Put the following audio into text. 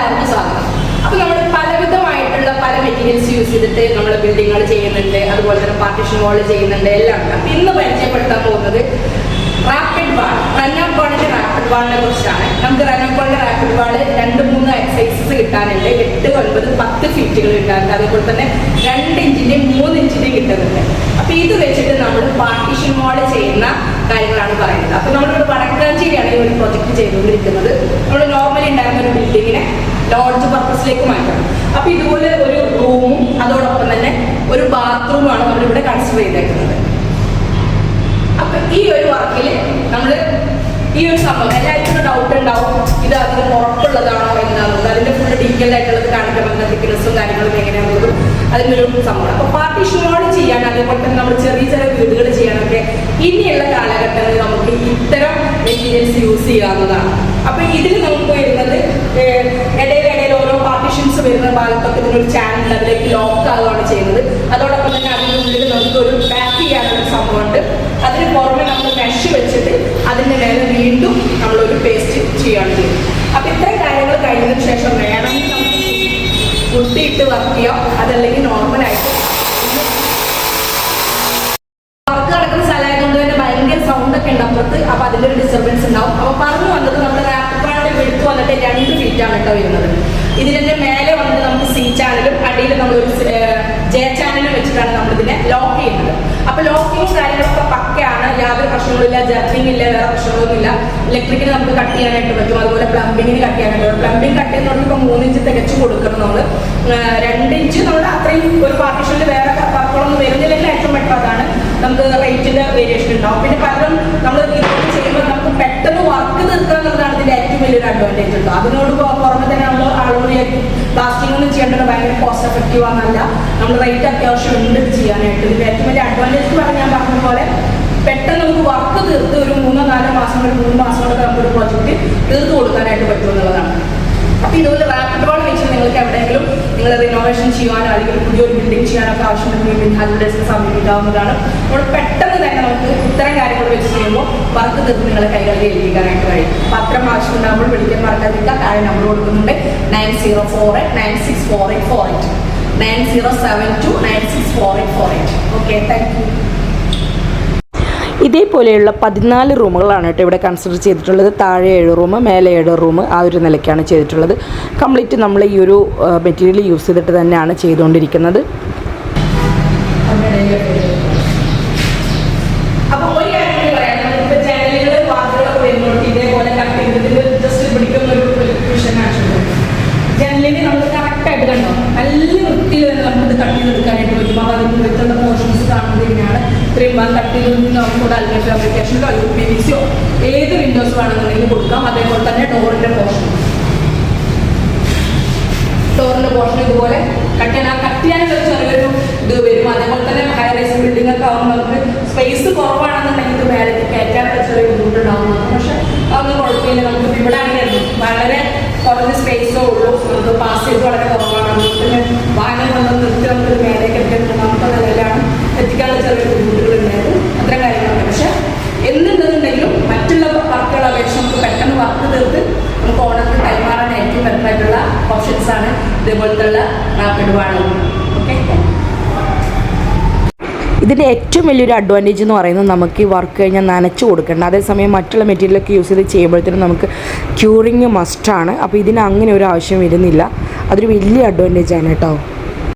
എല്ലാവർക്കും സ്വാഗതം. അപ്പോൾ നമ്മൾ പലവിധമായിട്ടുള്ള പല മെറ്റീരിയൽസ് യൂസ് ചെയ്തിട്ട് നമ്മൾ ബിൽഡിങ്ങുകൾ ചെയ്യുന്നുണ്ട്, അതുപോലെ തന്നെ പാർട്ടീഷൻ വാൾ ചെയ്യുന്നുണ്ട്, എല്ലാം ഉണ്ട്. അപ്പോൾ ഇന്ന് പരിചയപ്പെടുത്താൻ പോകുന്നത് റാപ്പിഡ് വാൾ, റണ്ണപ്പ് വാളിന്റെ റാപ്പിഡ് വാളിനെ കുറിച്ചാണ്. നമുക്ക് റണ്ണപ്പ് വാളിന്റെ റാപ്പിഡ് വാൾ 2-3 എക്സസൈസസ് കിട്ടാനുണ്ട്. 8, 9, 10 ഫീറ്റുകൾ കിട്ടാനുണ്ട്. അതേപോലെ തന്നെ 2 ഇഞ്ചിന്റെയും 3 ഇഞ്ചിന്റെയും കിട്ടുന്നുണ്ട്. അപ്പോൾ ഇത് വെച്ചിട്ട് നമ്മൾ പാർട്ടീഷൻ വാൾ ചെയ്യുന്ന കാര്യങ്ങളാണ് പറയുന്നത്. അപ്പോൾ നമ്മളിവിടെ വടക്കാഞ്ചേരിയാണ് ഈ ഒരു പ്രൊജക്ട് ചെയ്തുകൊണ്ടിരിക്കുന്നത്. നമ്മൾ നോർമലി ഉണ്ടായിരുന്ന ഒരു ബിൽഡിങ്ങിനെ ലോഡ്ജ് പർപ്പസിലേക്ക് മാറ്റണം. അപ്പോൾ ഇതുപോലെ ഒരു റൂമും അതോടൊപ്പം തന്നെ ഒരു ബാത്റൂമാണ് നമ്മളിവിടെ കൺസിഡർ ചെയ്തേക്കുന്നത്. അപ്പൊ ഈ ഒരു വർക്കിൽ നമ്മൾ ഈ ഒരു സംഭവം എല്ലാവർക്കും ഡൗട്ട് ഉണ്ടാവും, ഇത് അതിന് ഉറപ്പുള്ളതാണോ എന്താണെന്നുള്ളത്. അതിന്റെ ഫുൾ ഡീറ്റെയിൽ ആയിട്ടുള്ളത് കാണിക്കാൻ പറ്റുന്ന തിക്നെസ്സും കാര്യങ്ങളും എങ്ങനെയാണെന്നുള്ളതും അതിൻ്റെ ഒരു സംഭവം. അപ്പൊ പാർട്ടീഷൻ വാൾ ചെയ്യാൻ, അതേപോലെ തന്നെ നമ്മൾ ചെറിയ ചെറിയ വീടുകൾ ചെയ്യാനൊക്കെ ഇനിയുള്ള കാലഘട്ടങ്ങളിൽ നമുക്ക് ഇത്തരം മെറ്റീരിയൽസ് യൂസ് ചെയ്യാവുന്നതാണ്. അപ്പൊ ഇതിൽ നമുക്ക് വരുന്നത് ഇടയിലിടയിൽ ഓരോ പാർട്ടീഷൻസ് വരുന്ന ഭാഗത്തൊക്കെ ഇതിനൊരു ചാനൽ അതിലേക്ക് ലോക്ക് ആവുകയാണ് ചെയ്യുന്നത്. അതോടൊപ്പം തന്നെ അതിൻ്റെ ഉള്ളിൽ നമുക്ക് ഒരു പാക്ക് ചെയ്യാനുള്ള സംഭവമുണ്ട്. അതിന് പുറമെ നമ്മൾ മെഷ് വെച്ചിട്ട് അതിൻ്റെ മേലെ വീണ്ടും നമ്മളൊരു പേസ്റ്റ് ചെയ്യുകയാണ് ചെയ്യുന്നത്. അപ്പം ഇത്തരം കാര്യങ്ങൾ കഴിഞ്ഞതിന് ശേഷം വേണമെങ്കിൽ നമുക്ക് കുട്ടിയിട്ട് വർക്ക് ചെയ്യാം, അതല്ലെങ്കിൽ നോർമലായിട്ട് വർക്ക് നടക്കുന്ന സ്ഥലമായതുകൊണ്ട് തന്നെ ഭയങ്കര സൗണ്ടൊക്കെ ഉണ്ട് അപ്പുറത്ത്. അപ്പോൾ അതിൻ്റെ ഒരു ഡിസ്റ്റർബൻസ് ഉണ്ടാവും. അപ്പോൾ പറഞ്ഞു വന്നത് നമ്മുടെ റാപ്പിഡ് എടുത്ത് വന്നിട്ട് 2 ഫീറ്റാണ് കേട്ടോ വരുന്നത്. ഇതിൻ്റെ മേലെ വന്നിട്ട് നമുക്ക് C ചാനലും അടിയിൽ നമ്മളൊരു J ചാനലും വെച്ചിട്ടാണ് നമ്മളിതിനെ ലോക്ക് ചെയ്യുന്നത്. അപ്പോൾ ലോക്കിങ്ങും കാര്യങ്ങളൊക്കെ പക്കയാണ്, യാതൊരു പ്രശ്നങ്ങളില്ല, ജർക്കിങ് ഇല്ല, വേറെ പ്രശ്നങ്ങളൊന്നുമില്ല. ഇലക്ട്രിക്കിന് നമുക്ക് കട്ട് ചെയ്യാനായിട്ട് പറ്റും, അതുപോലെ പ്ലംബിങ്ങിന് കട്ട് ചെയ്യാനായിട്ട് പറ്റും. പ്ലംബിങ് കട്ട് ചെയ്യുന്നതുകൊണ്ട് ഇപ്പോൾ 3 ഇഞ്ച് തികച്ചു കൊടുക്കണം നമ്മൾ. 2 ഇഞ്ച് നമ്മൾ അത്രയും ഒരു പാർട്ടീഷനിൽ വേറെ വർക്കുകളൊന്നും വരുന്നില്ലെങ്കിൽ ഏറ്റവും ബെറ്റർ അതാണ്. നമുക്ക് റേറ്റിൻ്റെ വേരിയേഷൻ ഉണ്ടാവും. പിന്നെ പലരും നമ്മൾ ഇതൊക്കെ ചെയ്യുമ്പോൾ നമുക്ക് പെട്ടെന്ന് വർക്ക് തീർക്കുക എന്നുള്ളതാണ് ഇതിൻ്റെ ഏറ്റവും വലിയൊരു അഡ്വാൻറ്റേജ് ഉണ്ടോ. അതിനോട് പുറമെ തന്നെ നമ്മൾ ആളുകൾ പ്ലാസ്റ്റിക് ഒന്നും ചെയ്യേണ്ടത് ഭയങ്കര കോസ്റ്റ് എഫക്റ്റീവ് ആണെന്നല്ല, നമ്മൾ റേറ്റ് അത്യാവശ്യം ഉണ്ട് ചെയ്യാനായിട്ട്. ഇതിൻ്റെ ഏറ്റവും വലിയ അഡ്വാൻറ്റേജ് പറഞ്ഞാൽ ഞാൻ പറഞ്ഞ പോലെ പെട്ടെന്ന് നമുക്ക് വർക്ക് തീർത്ത് ഒരു 3-4 മാസം ഒരു 3 മാസം കൊണ്ടൊക്കെ നമുക്കൊരു പ്രോജക്റ്റ് തീർത്ത് കൊടുക്കാനായിട്ട് പറ്റുമെന്നുള്ളതാണ്. അപ്പോൾ ഇതുപോലെ റാപ്പിഡ് വാൾ വെച്ച് നിങ്ങൾക്ക് എവിടെയെങ്കിലും നിങ്ങൾ റിനോവേഷൻ ചെയ്യാനോ അല്ലെങ്കിൽ പുതിയൊരു ബിൽഡിംഗ് ചെയ്യാനൊക്കെ ആവശ്യമുണ്ടെങ്കിൽ ഹാൻഡിലേഴ്സിനെ സമീപിക്കാവുന്നതാണ്. അപ്പോൾ പെട്ടെന്ന് തന്നെ നമുക്ക് ഇത്തരം കാര്യങ്ങൾ വെച്ച് ചെയ്യുമ്പോൾ വർക്ക് തീർത്ത് നിങ്ങളെ കൈകളിൽ ഏൽപ്പിക്കാനായിട്ട് കഴിയും. അപ്പോൾ അത്തരം ആവശ്യം ഉണ്ടാകുമ്പോൾ വിളിക്കാൻ മറക്കാതിരിക്കുക. താഴെ നമ്പർ കൊടുക്കുന്നുണ്ട് 9048964848, 9072964848. Okay, thank you. ഇതേപോലെയുള്ള 14 റൂമുകളാണ് കേട്ടോ ഇവിടെ കൺസിഡർ ചെയ്തിട്ടുള്ളത്. താഴെ 7 റൂം, മേലെ 7 റൂം, ആ ഒരു നിലയ്ക്കാണ് ചെയ്തിട്ടുള്ളത്. കംപ്ലീറ്റ് നമ്മൾ ഈ ഒരു മെറ്റീരിയൽ യൂസ് ചെയ്തിട്ട് തന്നെയാണ് ചെയ്തുകൊണ്ടിരിക്കുന്നത്. അപ്പോൾ ഒരു കാര്യം പറയാം, നമ്മളിപ്പോൾ ജനലുകൾ വാതിലുകളൊക്കെ വരുന്നോട്ട് ഇതേപോലെ കട്ട് ചെയ്തതിൽ ജസ്റ്റ് പിടിക്കുന്ന ഒരു വിഷൻ ആവശ്യമുണ്ട്. ജനലിന് നമുക്ക് കറക്റ്റായിട്ട് കണ്ടോ നല്ല വൃത്തിയിൽ തന്നെ നമുക്കിത് കട്ട് ചെയ്തെടുക്കാനായിട്ട് പറ്റും. അപ്പോൾ അതിന് വ്യക്തമുള്ള പോർഷൻസ് കാണുന്നത് ഇങ്ങനെയാണ്. ഇത്രയും കട്ട് ചെയ്തതിൽ നമുക്കൂടെ അൽമി ഫാബ്രിക്കേഷനോ അല്ലെങ്കിൽ PVC-യോ ഏത് വിൻഡോസ് വേണമെന്നുണ്ടെങ്കിൽ കൊടുക്കാം. അതേപോലെ തന്നെ ഡോറിൻ്റെ പോർഷൻ ഇതുപോലെ കട്ട് ചെയ്യാനുള്ള ചെറിയൊരു ഇത് വരും. അതേപോലെ തന്നെ ഹൈ റൈസ് ബിൽഡിംഗ് ഒക്കെ ആകുമ്പോൾ നമുക്ക് സ്പേസ് കുറവാണെന്നുണ്ടെങ്കിൽ ഇത് മേലേക്ക് കയറ്റാനുള്ള ചെറിയ ബുദ്ധിമുട്ടുണ്ടാവുന്നതാണ്. പക്ഷെ അതൊന്നും കുഴപ്പമില്ല. നമുക്ക് ഇവിടെ അങ്ങനെയായിരുന്നു, വളരെ കുറഞ്ഞ സ്പേസോ ഉള്ളൂ, നമുക്ക് പാസ് ചെയ്ത് വളരെ കുറവാണ്. പിന്നെ വാഹനം കൊണ്ടൊന്ന് നിർത്തി നമുക്ക് മേലേക്ക് എത്തിയിട്ട് നമുക്ക് നിലയിലാണ് എത്തിക്കാനുള്ള ചെറിയ ബുദ്ധിമുട്ടുകൾ ഉണ്ടായിരുന്നു. അത്തരം കാര്യങ്ങളൊക്കെ. പക്ഷെ എന്തുണ്ടെന്നുണ്ടെങ്കിലും മറ്റുള്ള വർക്കുകളെ അപേക്ഷിച്ച് നമുക്ക് പെട്ടെന്ന് വർക്ക് തീർത്ത് നമുക്ക് ഓണത്തിന് കൈമാറാൻ ഏറ്റവും ബെറ്ററായിട്ടുള്ള ഓപ്ഷൻസാണ് ഇതേപോലത്തുള്ള റാപ്പിഡ് വാൾ. ഓക്കെ, ഇതിൻ്റെ ഏറ്റവും വലിയൊരു അഡ്വാൻറ്റേജ് എന്ന് പറയുന്നത് നമുക്ക് ഈ വർക്ക് കഴിഞ്ഞാൽ നനച്ച് കൊടുക്കേണ്ട. അതേസമയം മറ്റുള്ള മെറ്റീരിയലൊക്കെ യൂസ് ചെയ്ത് ചെയ്യുമ്പോഴത്തേനും നമുക്ക് ക്യൂറിങ് മസ്റ്റാണ്. അപ്പോൾ ഇതിന് അങ്ങനെ ഒരു ആവശ്യം വരുന്നില്ല. അതൊരു വലിയ അഡ്വാൻറ്റേജാണ് കേട്ടോ.